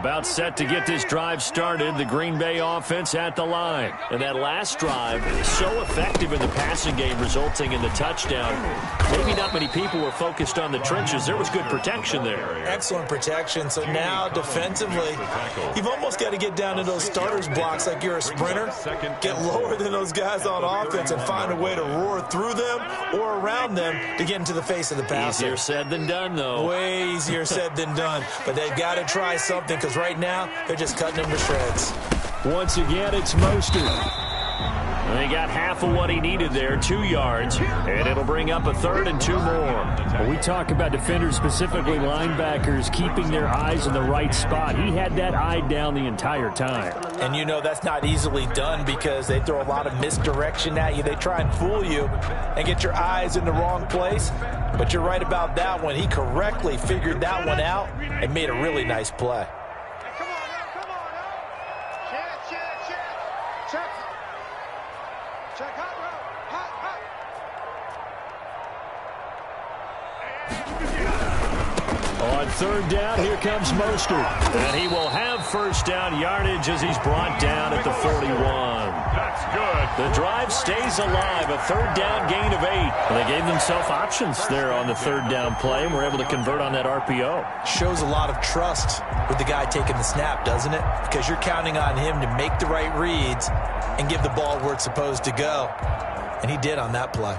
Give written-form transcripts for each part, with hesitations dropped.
About set to get this drive started. The Green Bay offense at the line. And that last drive, so effective in the passing game, resulting in the touchdown. Maybe not many people were focused on the trenches. There was good protection there. Excellent protection. So now, defensively, you've almost got to get down to those starters blocks like you're a sprinter. Get lower than those guys on offense and find a way to roar through them or around them to get into the face of the passer. Easier said than done, though. Way easier said than done. But they've got to try something because right now they're just cutting them to shreds. Once again, it's Mostert. And he got half of what he needed there, 2 yards, and it'll bring up a 3rd and 2 more. When we talk about defenders, specifically linebackers, keeping their eyes in the right spot. He had that eye down the entire time. And you know that's not easily done because they throw a lot of misdirection at you. They try and fool you and get your eyes in the wrong place. But you're right about that one. He correctly figured that one out and made a really nice play. On 3rd down, here comes Mostert. And he will have 1st down yardage as he's brought down at the 41. That's good. The drive stays alive, a 3rd down gain of 8. And they gave themselves options there on the 3rd down play and were able to convert on that RPO. Shows a lot of trust with the guy taking the snap, doesn't it? Because you're counting on him to make the right reads and give the ball where it's supposed to go. And he did on that play.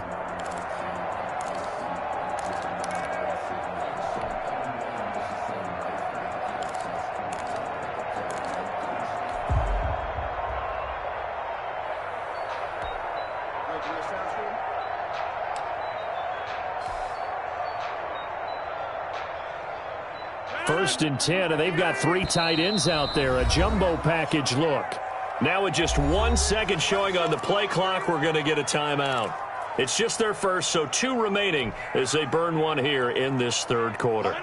First and 10, and they've got 3 tight ends out there. A jumbo package look. Now with just 1 second showing on the play clock, we're going to get a timeout. It's just their first, so 2 remaining as they burn one here in this 3rd quarter.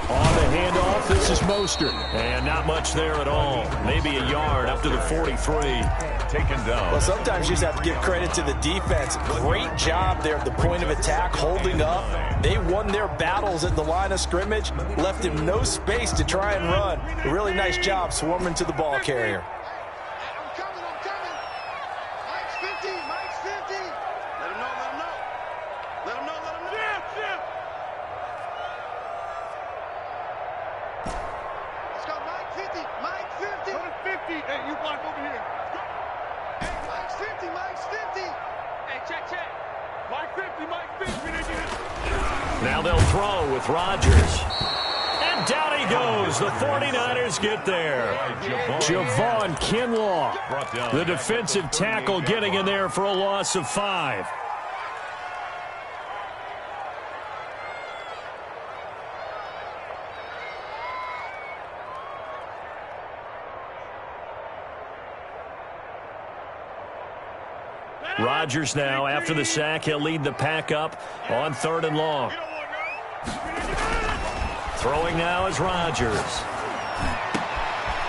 On the handoff, this is Mostert. And not much there at all. Maybe a yard up to the 43. Taken down. Well, sometimes you just have to give credit to the defense. Great job there at the point of attack, holding up. They won their battles at the line of scrimmage, left him no space to try and run. A really nice job swarming to the ball carrier. I'm coming. Mike's 50. Let him know. Jim. Let's go, Mike 50. 50. Hey, you block over here. Hey, Mike's 50. Hey, check. Mike 50. Now they'll throw with Rodgers. And down he goes. The 49ers get there. Javon Kinlaw, the defensive tackle, getting in there for a loss of 5. Rodgers now, after the sack, he'll lead the pack up on 3rd and long. Throwing now is Rodgers.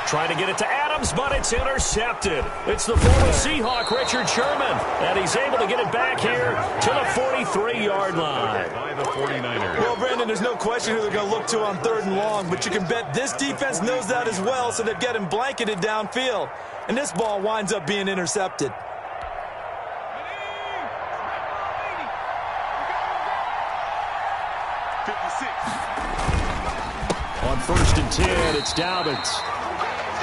Trying to get it to Adams, but it's intercepted. It's the former Seahawk, Richard Sherman, and he's able to get it back here to the 43-yard line. By the 49ers. Well, Brandon, there's no question who they're going to look to on 3rd and long, but you can bet this defense knows that as well, so they've got him blanketed downfield. And this ball winds up being intercepted. On 1st and 10, it's Dobbins.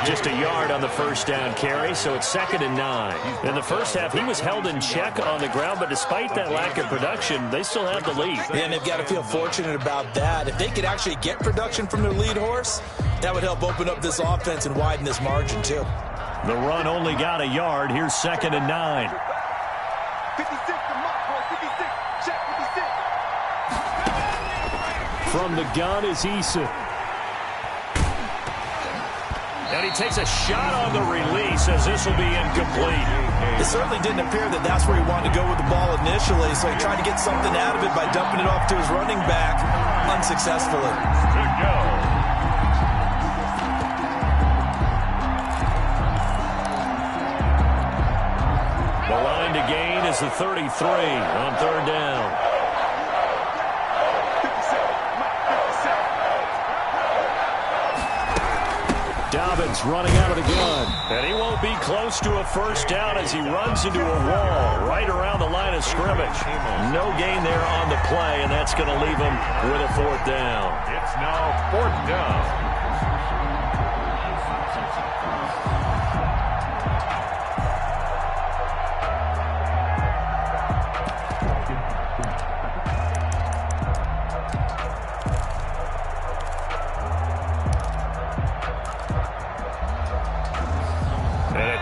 Just a yard on the 1st down carry, so it's 2nd and 9. In the first half, he was held in check on the ground, but despite that lack of production, they still have the lead. And they've got to feel fortunate about that. If they could actually get production from their lead horse, that would help open up this offense and widen this margin, too. The run only got a yard. Here's 2nd and 9. 56 to Mark, boy. 56. Check 56. From the gun is Eason. And he takes a shot on the release as this will be incomplete. It certainly didn't appear that that's where he wanted to go with the ball initially, so he tried to get something out of it by dumping it off to his running back unsuccessfully. Good go. The line to gain is the 33 on 3rd down. Dobbins running out of the gun. And he won't be close to a first down as he runs into a wall right around the line of scrimmage. No gain there on the play, and that's going to leave him with a fourth down. It's now fourth down.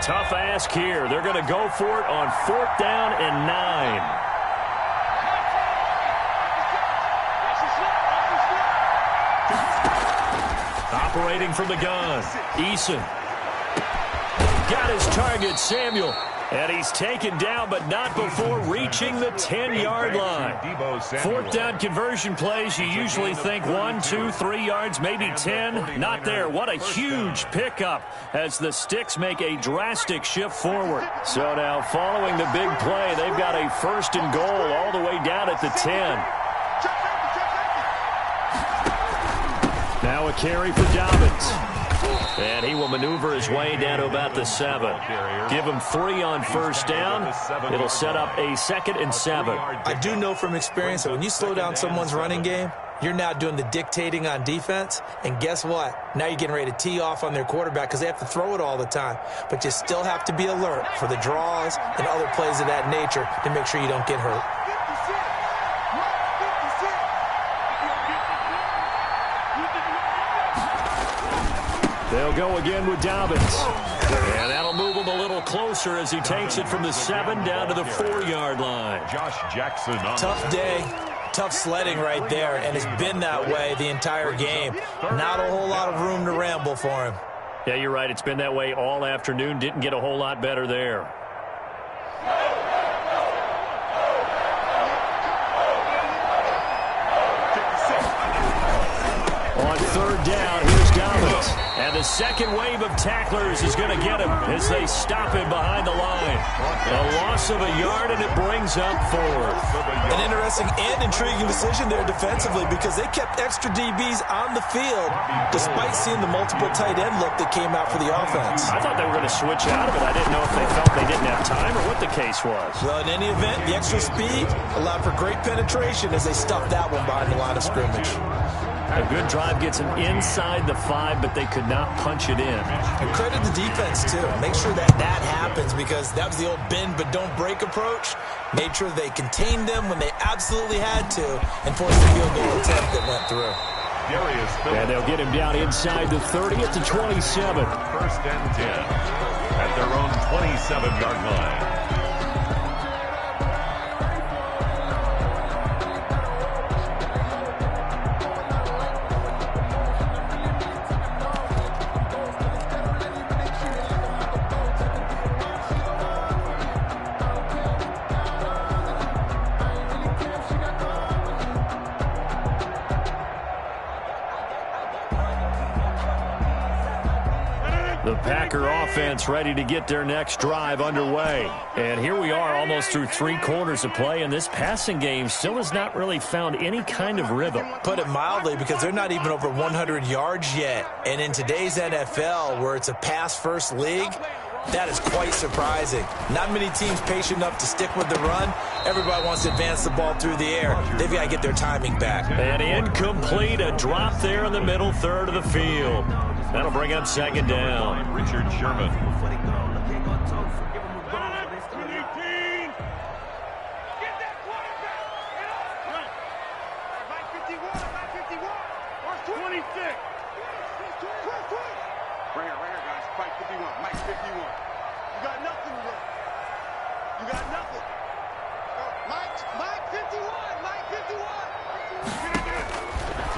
Tough ask here. They're going to go for it on fourth down and 9. Operating from the gun. Eason. Got his target, Samuel. And he's taken down, but not before reaching the 10-yard line. Fourth down conversion plays, you usually think 1, 2, 3 yards, maybe 10. Not there. What a huge pickup as the Sticks make a drastic shift forward. So now following the big play, they've got a first and goal all the way down at the 10. Now a carry for Dobbins. And he will maneuver his way down to about the 7. Give him 3 on first down. It'll set up a 2nd and 7. I do know from experience that when you slow down someone's running game, you're now doing the dictating on defense. And guess what? Now you're getting ready to tee off on their quarterback because they have to throw it all the time. But you still have to be alert for the draws and other plays of that nature to make sure you don't get hurt. They'll go again with Dobbins. And that'll move him a little closer as he takes it from the 7 down to the 4-yard line. Josh Jackson on Tough day. Tough sledding right there, and it's been that way the entire game. Not a whole lot of room to ramble for him. Yeah, you're right. It's been that way all afternoon. Didn't get a whole lot better there. On third down, here's Dobbins. And the second wave of tacklers is going to get him as they stop him behind the line. A loss of a yard, and it brings up 4. An interesting and intriguing decision there defensively because they kept extra DBs on the field despite seeing the multiple tight end look that came out for the offense. I thought they were going to switch out of it. I didn't know if they felt they didn't have time or what the case was. Well, in any event, the extra speed allowed for great penetration as they stuffed that one behind the line of scrimmage. A good drive gets them inside the 5, but they could not punch it in. And credit the defense, too. Make sure that happens because that was the old bend but don't break approach. Made sure they contained them when they absolutely had to and forced the field goal attempt that went through. And they'll get him down inside the 30 at the 27. First and 10 at their own 27-yard line. The Packer offense ready to get their next drive underway. And here we are almost through 3 quarters of play, and this passing game still has not really found any kind of rhythm. Put it mildly, because they're not even over 100 yards yet. And in today's NFL, where it's a pass-first league, that is quite surprising. Not many teams patient enough to stick with the run. Everybody wants to advance the ball through the air. They've got to get their timing back. And incomplete, a drop there in the middle third of the field. That'll bring up second down. Richard Sherman.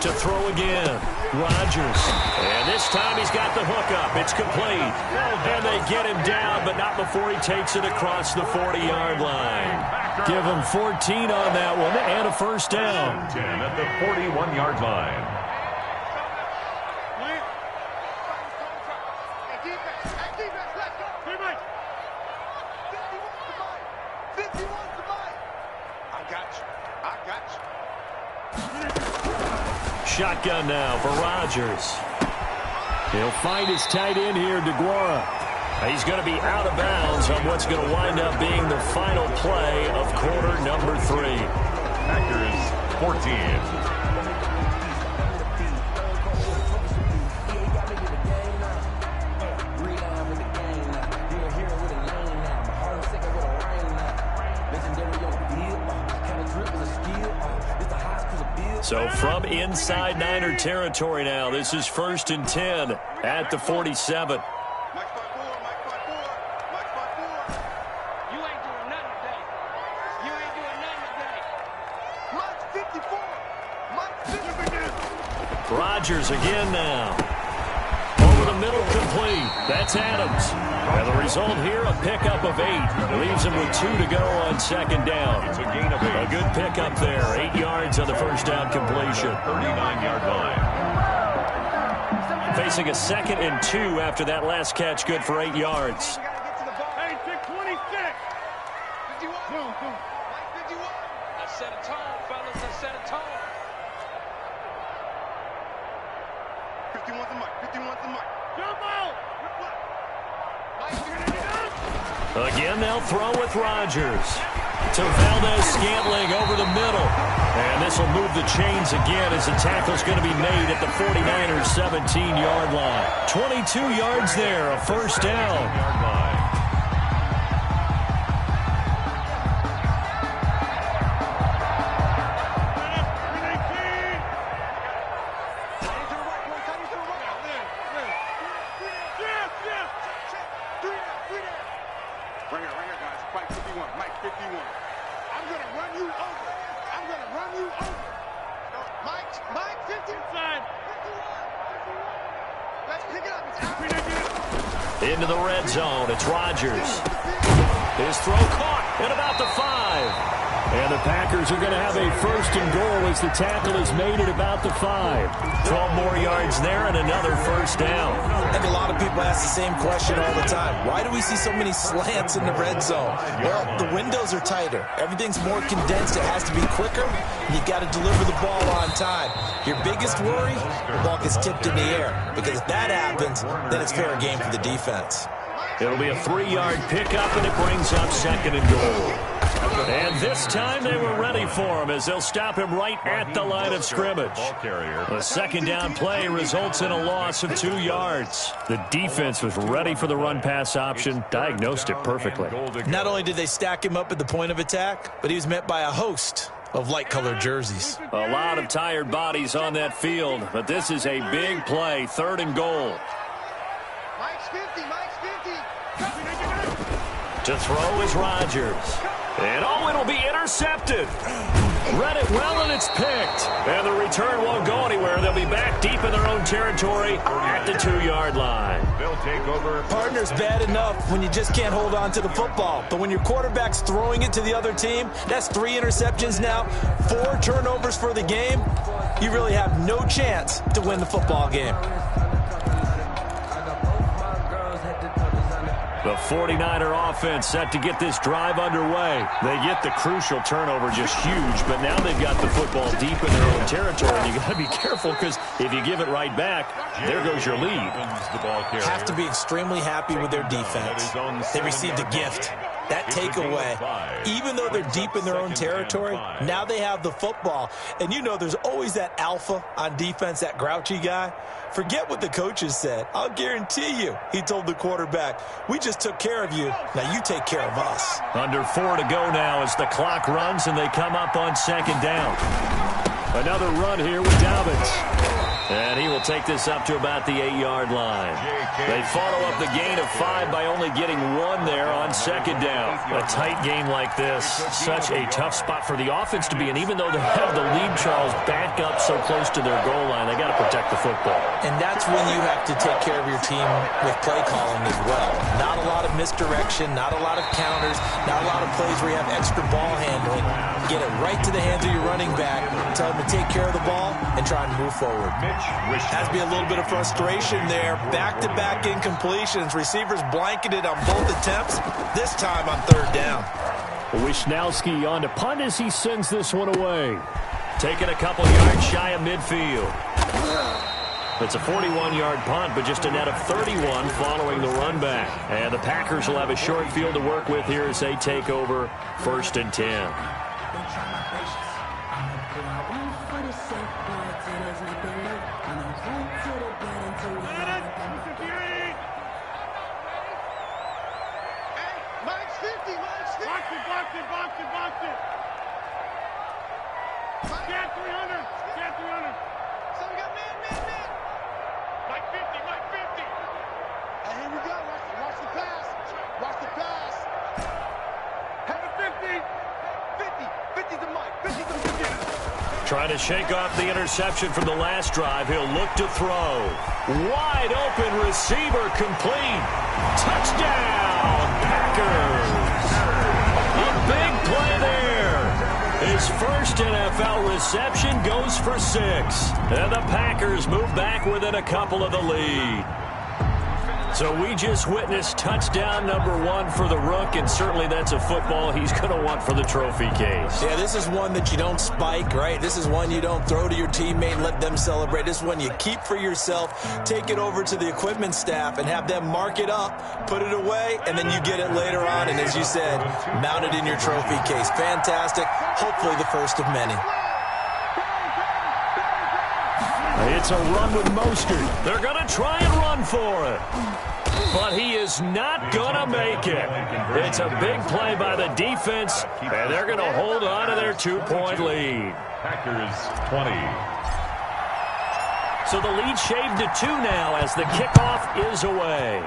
To throw again, Rodgers. And this time he's got the hook up. It's complete. And they get him down, but not before he takes it across the 40-yard line. Give him 14 on that one and a first down. 10 at the 41-yard line. Shotgun now for Rodgers. He'll find his tight end here, DeGuara. He's going to be out of bounds on what's going to wind up being the final play of quarter number 3. Packers 14. So from inside Niner territory now, this is 1st and 10 at the 47. Rodgers again now. Over the middle, complete. That's Adams. And the result here, a pickup of 8. Leaves him with 2 to go on 2nd down. It's a gain of 8. A good pickup there. 8 yards on the first down completion. 39-yard line. Facing a 2nd and 2 after that last catch. Good for 8 yards. Hey, 626. 51. I set a tone, fellas. I set a tone. 51's the mic. 51's the mic. Jump out. Again, they'll throw with Rodgers. To Valdez-Scantling over the middle. And this will move the chains again as the tackle's going to be made at the 49ers' 17-yard line. 22 yards there, a first down. Into the red zone, it's Rodgers. His throw caught at about the 5. And the Packers are going to have a 1st and goal as the tackle is made at about the 5. 12 more yards there and another first down. I think a lot of people ask the same question all the time. Why do we see so many slants in the red zone? Well, the windows are tighter. Everything's more condensed. It has to be quicker. And you've got to deliver the ball on time. Your biggest worry, the ball gets tipped in the air. Because if that happens, then it's fair game for the defense. It'll be a 3-yard pickup, and it brings up 2nd and goal. And this time they were ready for him as they'll stop him right at the line of scrimmage. A 2nd down play results in a loss of 2 yards. The defense was ready for the run-pass option, diagnosed it perfectly. Not only did they stack him up at the point of attack, but he was met by a host of light-colored jerseys. A lot of tired bodies on that field, but this is a big play, 3rd and goal. Mike's 50. To throw is Rodgers. And it'll be intercepted. Read it well, and it's picked. And the return won't go anywhere. They'll be back deep in their own territory at the 2-yard line. They'll take over. Partner's bad enough when you just can't hold on to the football. But when your quarterback's throwing it to the other team, that's 3 interceptions now, 4 turnovers for the game. You really have no chance to win the football game. The 49er offense set to get this drive underway. They get the crucial turnover, just huge, but now they've got the football deep in their own territory. And you got to be careful because if you give it right back, there goes your lead. Have to be extremely happy with their defense. They received a gift. That takeaway, even though they're deep in their own territory, now they have the football. And you know there's always that alpha on defense, that grouchy guy. Forget what the coaches said. I'll guarantee you, he told the quarterback, we just took care of you. Now you take care of us. Under 4 to go now as the clock runs and they come up on 2nd down. Another run here with Dobbins. And he will take this up to about the 8-yard line. They follow up the gain of 5 by only getting 1 there on 2nd down. A tight game like this, such a tough spot for the offense to be in. Even though they have the lead, Charles, back up so close to their goal line, they got to protect the football. And that's when you have to take care of your team with play calling as well. Not a lot of misdirection, not a lot of counters, not a lot of plays where you have extra ball handling. Get it right to the hands of your running back, tell him to take care of the ball, and try and move forward. Has to be a little bit of frustration there. Back-to-back incompletions. Receivers blanketed on both attempts, this time on 3rd down. Wisnowski on to punt as he sends this one away. Taking a couple yards shy of midfield. It's a 41-yard punt, but just a net of 31 following the run back. And the Packers will have a short field to work with here as they take over 1st and 10. Trying to shake off the interception from the last drive. He'll look to throw. Wide open receiver complete. Touchdown, Packers. A big play there. His first NFL reception goes for 6. And the Packers move back within a couple of the lead. So we just witnessed touchdown number 1 for the Rook, and certainly that's a football he's going to want for the trophy case. Yeah, this is one that you don't spike, right? This is one you don't throw to your teammate and let them celebrate. This is one you keep for yourself, take it over to the equipment staff and have them mark it up, put it away, and then you get it later on. And as you said, mount it in your trophy case. Fantastic. Hopefully the first of many. It's a run with Mostert. They're going to try and run for it. But he is not going to make it. It's a big play by the defense, and they're going to hold on to their 2-point lead. Packers 20. So the lead shaved to 2 now as the kickoff is away.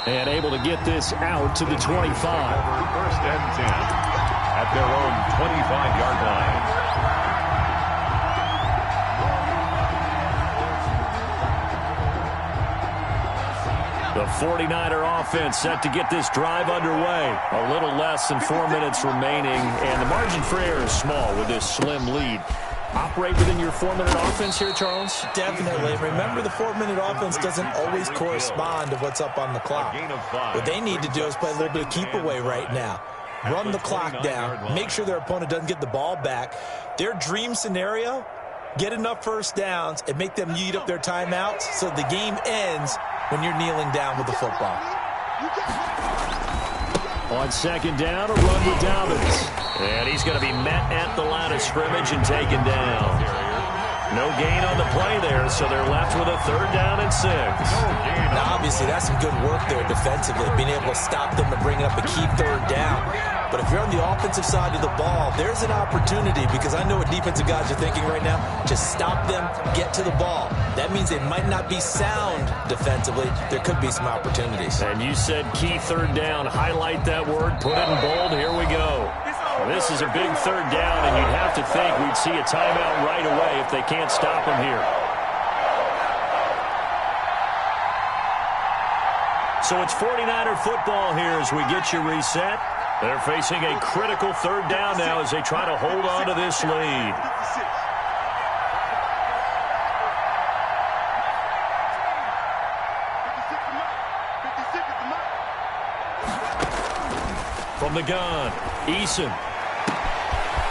And able to get this out to the 25. 1st and 10 at their own 25-yard line. The 49er offense set to get this drive underway. A little less than 4 minutes remaining, and the margin for error is small with this slim lead. Operate within your 4-minute offense here, Charles? Definitely. Remember, the 4-minute offense doesn't always correspond to what's up on the clock. What they need to do is play a little bit of keep away right now. Run the clock down. Make sure their opponent doesn't get the ball back. Their dream scenario, get enough first downs and make them eat up their timeouts so the game ends when you're kneeling down with the football. On 2nd down, a run with Dobbins. And he's going to be met at the line of scrimmage and taken down. No gain on the play there, so they're left with a 3rd down and 6. Now, obviously, that's some good work there defensively, being able to stop them and bring up a key 3rd down. But if you're on the offensive side of the ball, there's an opportunity, because I know what defensive guys are thinking right now. Just stop them, get to the ball. That means they might not be sound defensively. There could be some opportunities. And you said key 3rd down. Highlight that word, put it in bold. Here we go. Well, this is a big 3rd down, and you'd have to think we'd see a timeout right away if they can't stop him here. So it's 49er football here as we get you reset. They're facing a critical 3rd down now as they try to hold on to this lead. From the gun, Eason.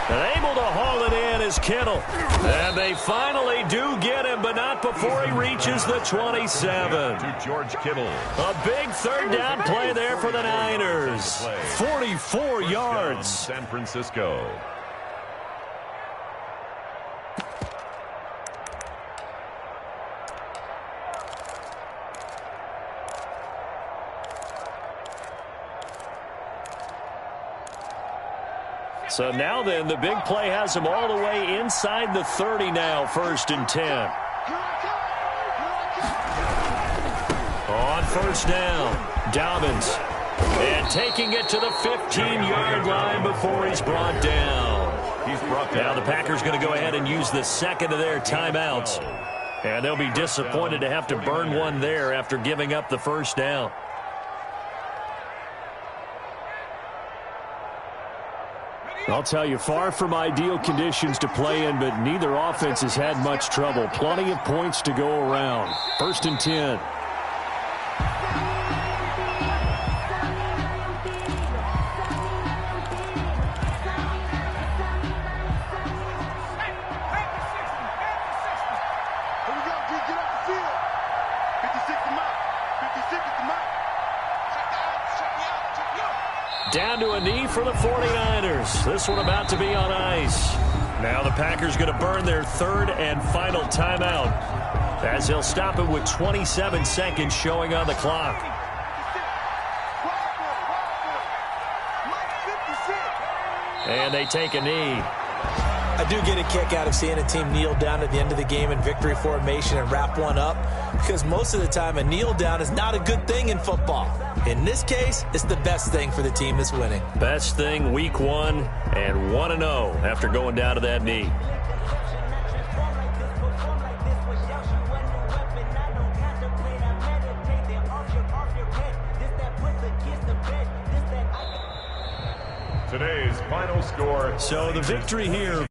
And able to haul it in is Kittle. And they finally do get him, but not before he reaches the 27. To George Kittle. A big 3rd down play there for the Niners. 44 yards. San Francisco. So now then, the big play has him all the way inside the 30 now, 1st and 10. On 1st down, Dobbins. And taking it to the 15-yard line before he's brought down. Now the Packers going to go ahead and use the 2nd of their timeouts. And they'll be disappointed to have to burn one there after giving up the 1st down. I'll tell you, far from ideal conditions to play in, but neither offense has had much trouble. Plenty of points to go around. 1st and 10. Down to a knee for the 49ers. This one about to be on ice. Now the Packers going to burn their third and final timeout, as they'll stop it with 27 seconds showing on the clock. And they take a knee. I do get a kick out of seeing a team kneel down at the end of the game in victory formation and wrap one up, because most of the time a kneel down is not a good thing in football. In this case, it's the best thing for the team that's winning. Best thing week 1 and 1-0 after going down to that knee. Today's final score. So the victory here